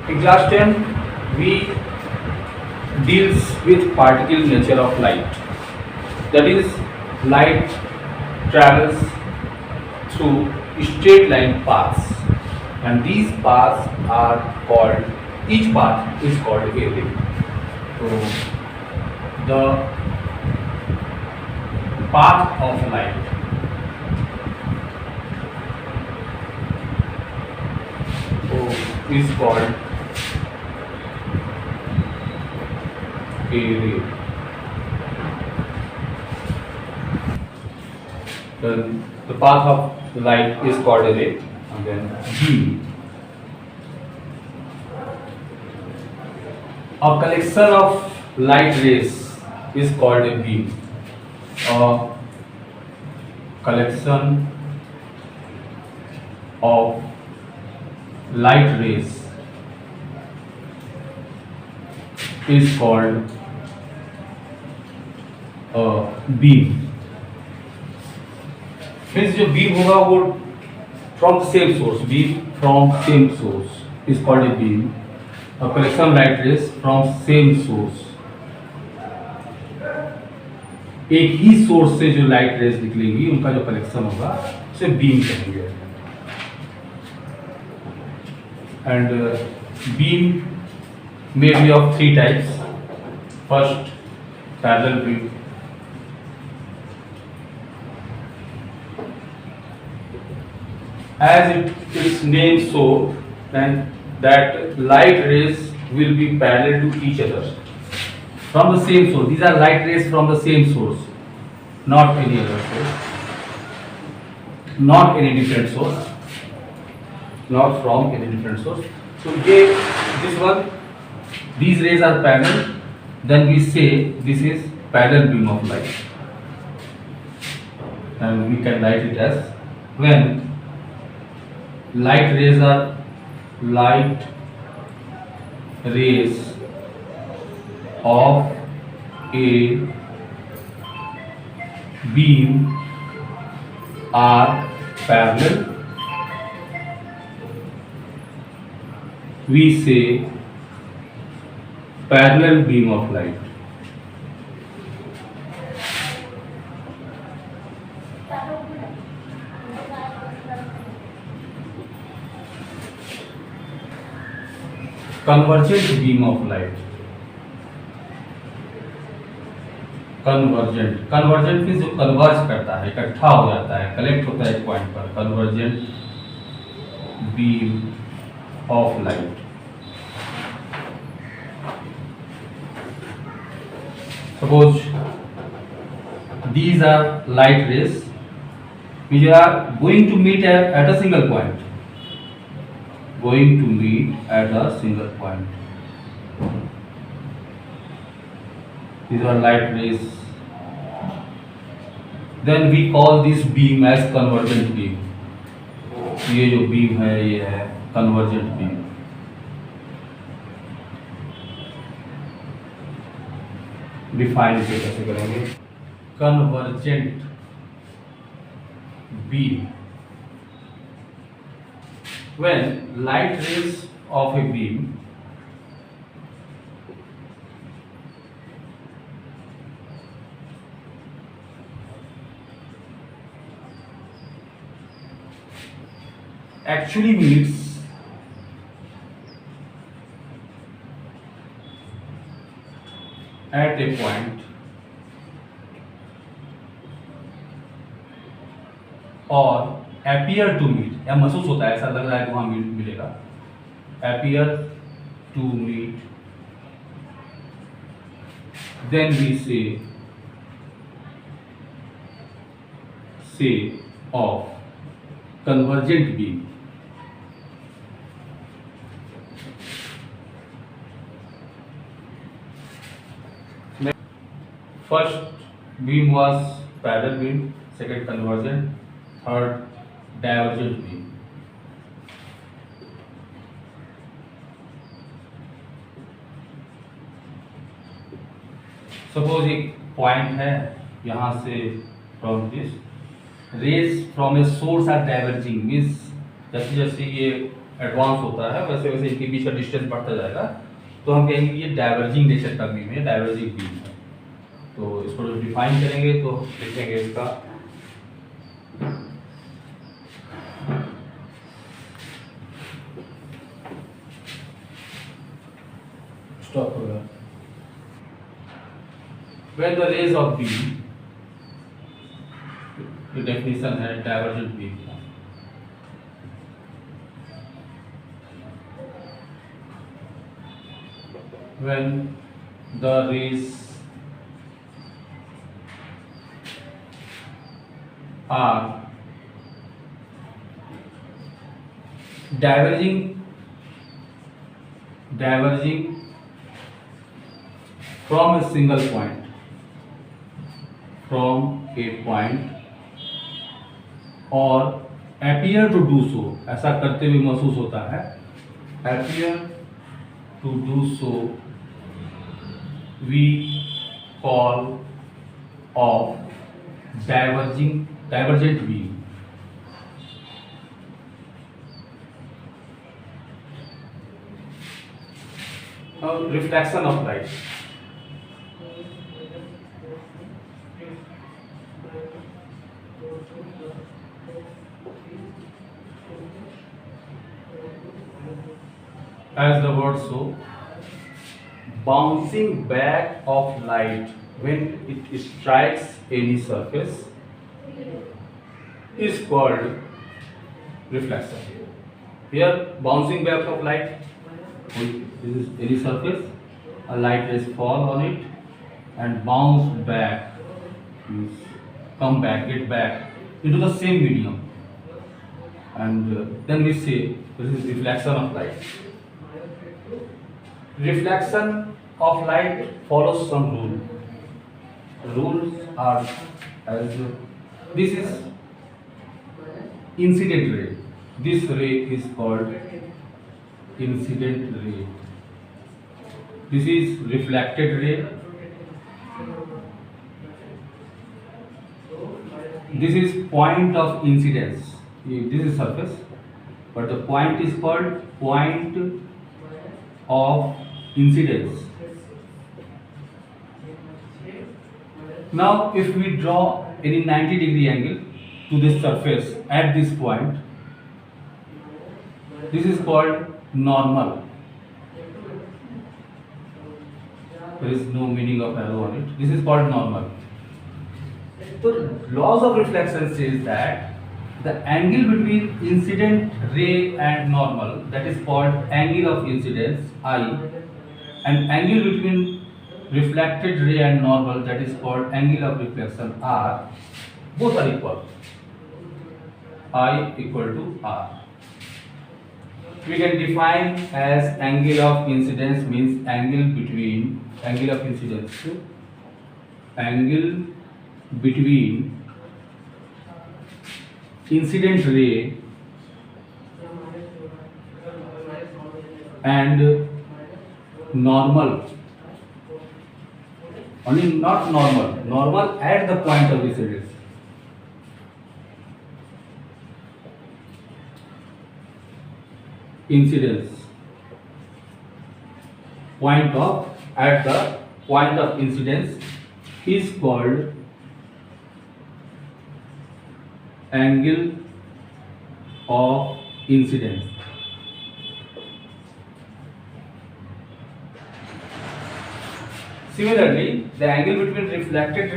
In class 10, we deals with particle nature of light. That is, light travels through straight line paths, and these paths are called, each path is called a ray. So the path of light is called a ray. Then the path of light is called a ray, and then beam. A collection of light rays is called a beam. A collection of light rays is called a beam. Means जो beam होगा वो from same source, beam from same source is called a beam. A collection light rays from same source, एक ही source से जो light rays निकलेंगी उनका जो collection होगा उसे बीम कहेंगे. And beam may be of three types. First, parallel beam. As its name so, then that light rays will be parallel to each other from the same source. These are light rays from the same source, not any other source, not any different source, not from any different source. So this one, these rays are parallel, then we say this is parallel beam of light, and we can write it as, when light rays are light rays of a beam are parallel, we say parallel beam of light. Convergent beam of light. Convergent means जो converge करता है, इकट्ठा हो जाता है, collect होता है एक पॉइंट पर. Convergent beam of light. Suppose these are light rays which are going to meet at a single point. Going to meet at a single point. These are light rays. Then we call this beam as convergent beam. ये जो beam है ये है convergent beam. Define कैसे करेंगे? Convergent beam. When light rays of a beam actually meets at a point और appear to meet, या महसूस होता है, ऐसा लग रहा है कि वहां मिलेगा, appear to meet, then we say of convergent beam. First beam was parallel beam, second convergent, third divergent beam. Suppose एक point है यहाँ से, from this rays from a source are diverging, means जैसे जैसे ये एडवांस होता है वैसे वैसे इनके बीच का डिस्टेंस बढ़ता जाएगा, तो हम कहेंगे कि ये डाइवर्जिंग नेचर का बीम है, डाइवर्जिंग बीम है। तो इसको जब डिफाइन करेंगे तो लिखेंगे इसका स्टॉप हो गया। When the rays of beam, the definition है डाइवर्जेंट बीम का। When the rays are diverging from a single point, from a point, और appear to do so, ऐसा करते हुए महसूस होता है, appear to do so, we call of divergent beam. Now reflection of light. As the word show, bouncing back of light when it strikes any surface is called reflection. Here, bouncing back of light, this is any surface, a light rays fall on it and bounce back, means come back, get back into the same medium, and then we say this is reflection of light. Reflection of light follows some rule. Rules are as this is incident ray. This ray is called incident ray. This is reflected ray. This is point of incidence. This is surface, but the point is called point of incidence. Now if we draw any 90-degree angle to this surface at this point, this is called normal. There is no meaning of arrow on it. This is called normal. So laws of reflection says that the angle between incident ray and normal, that is called angle of incidence I, and angle between reflected ray and normal, that is called angle of reflection R, both are equal. I equal to R. We can define as angle of incidence means angle between incident ray and normal, only not normal at the point of incidence. At the point of incidence is called angle of incidence. Similarly, the angle between reflected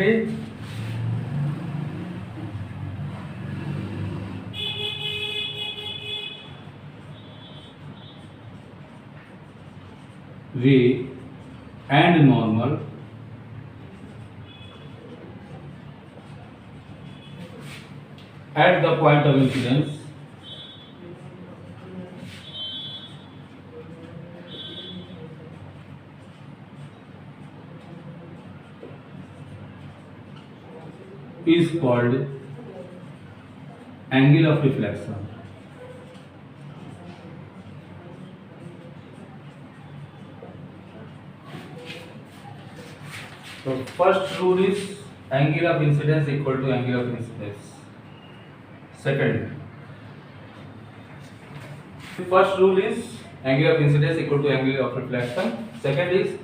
ray and normal at the point of incidence is called angle of reflection. So first rule is angle of incidence equal to angle of incidence. Second, First rule is angle of incidence equal to angle of reflection. Second is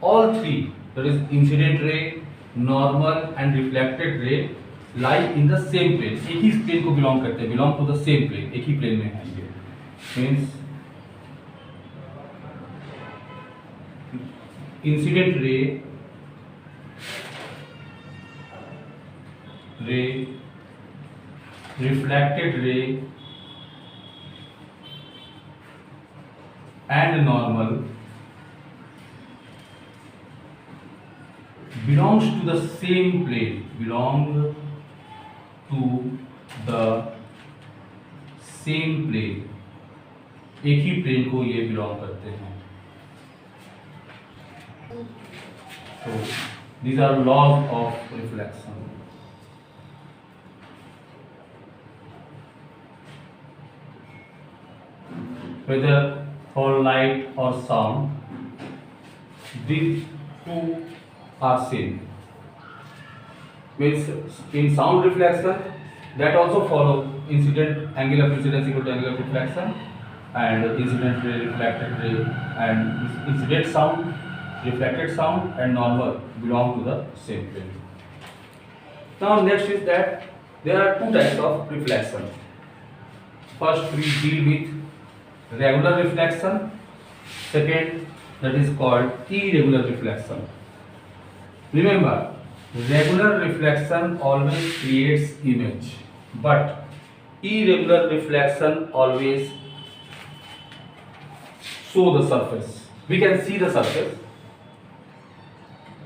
all three, that is incident ray, normal and reflected ray, lie in the same plane. एक ही plane को belong करते हैं, belong to the same plane, एक ही plane में हैं ये. Means incident ray, reflected ray and normal belongs to the same plane, belong to the same plane, एक ही plane को ये बिलोंग करते हैं. So these are laws of reflection. Whether for light or sound, these two are same. Means in sound reflection, that also follow incident angle of incidence equal to angle of reflection, and incident ray, reflected ray, and incident sound, reflected sound, and normal belong to the same plane. Now next is that there are two types of reflection. First we deal with regular reflection. Second, that is called irregular reflection. Remember, regular reflection always creates image, but irregular reflection always show the surface. We can see the surface.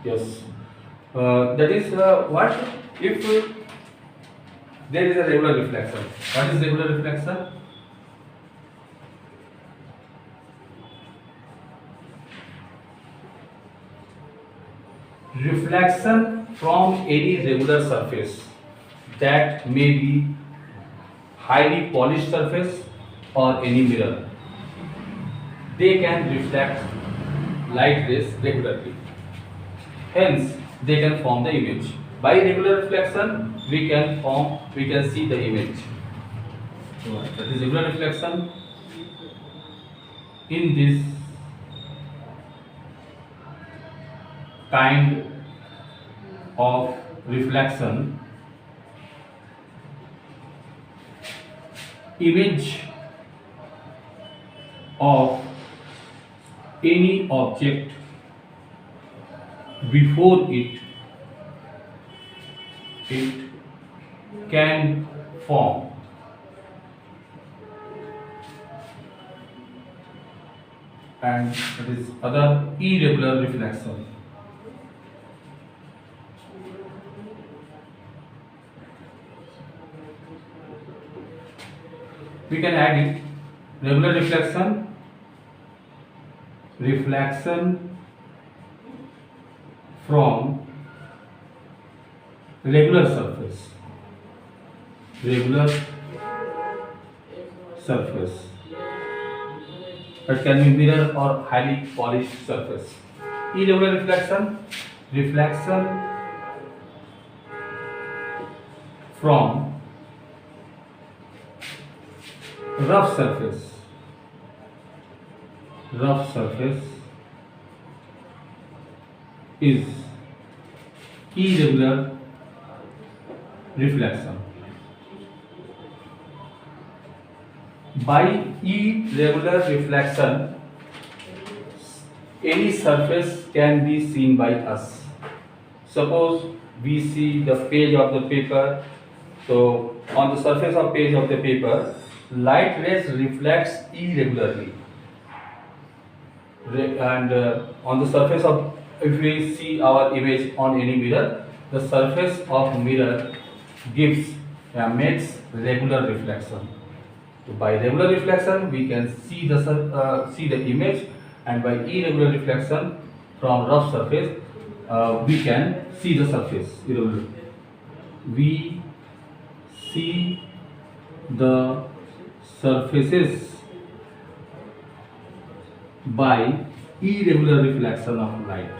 Yes. That is what if there is a regular reflection. What is regular reflection? Reflection from any regular surface, that may be highly polished surface or any mirror. They can reflect light rays regularly. Hence, they can form the image. By regular reflection, we can see the image. So that is regular reflection. In this kind of reflection, image of any object before it can form. And that is other irregular reflection. We can add it. Regular reflection, reflection from regular surface, that can be mirror or highly polished surface. Irregular reflection, reflection from rough surface is irregular reflection. By irregular reflection, any surface can be seen by us. Suppose we see the page of the paper. So on the surface of page of the paper, light rays reflects irregularly, and on the surface of, if we see our image on any mirror, the surface of mirror makes regular reflection. So by regular reflection we can see the image, and by irregular reflection from rough surface we can see the surface irregular. We see the surfaces by irregular reflection of light.